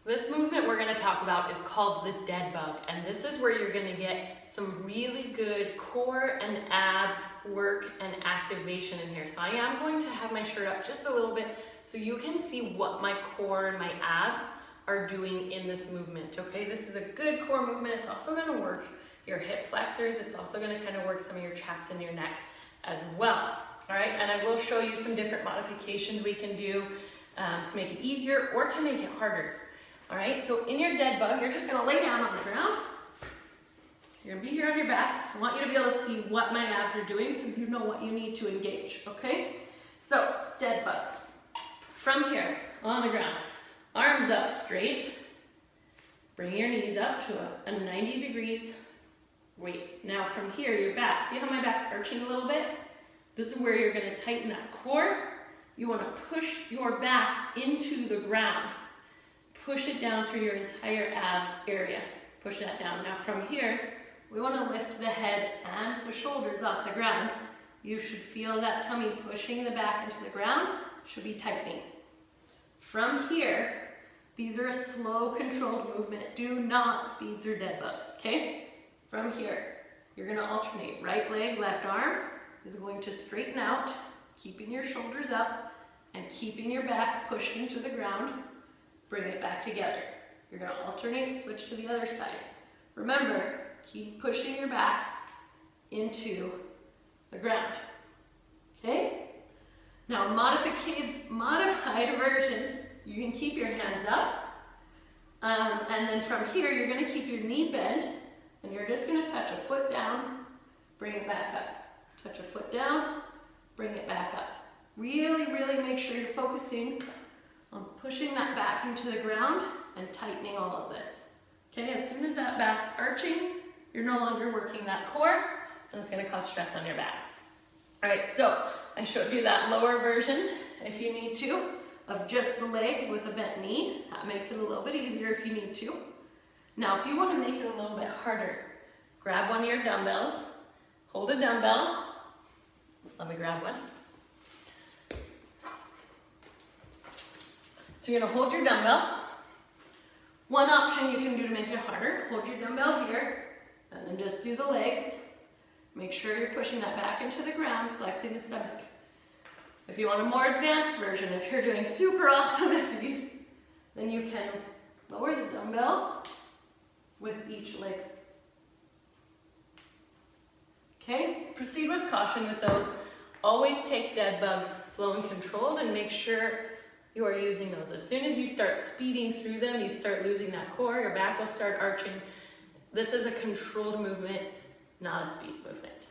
This movement we're going to talk about is called the dead bug, and this is where you're going to get some really good core and ab work and activation in here. So I am going to have my shirt up just a little bit so you can see what my core and my abs are doing in this movement, okay? This is a good core movement. It's also going to work your hip flexors. It's also going to kind of work some of your traps in your neck as well, all right? And I will show you some different modifications we can do to make it easier or to make it harder. All right, so in your dead bug, you're just gonna lay down on the ground. You're gonna be here on your back. I want you to be able to see what my abs are doing so you know what you need to engage, okay? So, dead bugs. From here, on the ground, arms up straight. Bring your knees up to a 90 degrees. Wait, now from here, your back. See how my back's arching a little bit? This is where you're gonna tighten that core. You wanna push your back into the ground. Push it down through your entire abs area. Push that down. Now from here, we want to lift the head and the shoulders off the ground. You should feel that tummy pushing the back into the ground, should be tightening. From here, these are a slow, controlled movement. Do not speed through dead bugs, okay? From here, you're going to alternate. Right leg, left arm is going to straighten out, keeping your shoulders up and keeping your back pushed into the ground. Bring it back together. You're going to alternate, switch to the other side. Remember, keep pushing your back into the ground. Okay? Now, modified version, you can keep your hands up. And then from here, you're going to keep your knee bent, and you're just going to touch a foot down, bring it back up. Touch a foot down, bring it back up. Really, really make sure you're focusing on pushing that back into the ground and tightening all of this. Okay, as soon as that back's arching, you're no longer working that core, and it's going to cause stress on your back. All right, so I showed you that lower version, if you need to, of just the legs with a bent knee. That makes it a little bit easier if you need to. Now, if you want to make it a little bit harder, grab one of your dumbbells, hold a dumbbell. Let me grab one. So you're going to hold your dumbbell. One option you can do to make it harder, hold your dumbbell here, and then just do the legs. Make sure you're pushing that back into the ground, flexing the stomach. If you want a more advanced version, if you're doing super awesome at these, then you can lower the dumbbell with each leg. Okay, proceed with caution with those. Always take dead bugs slow and controlled and make sure you are using those. As soon as you start speeding through them, you start losing that core, your back will start arching. This is a controlled movement, not a speed movement.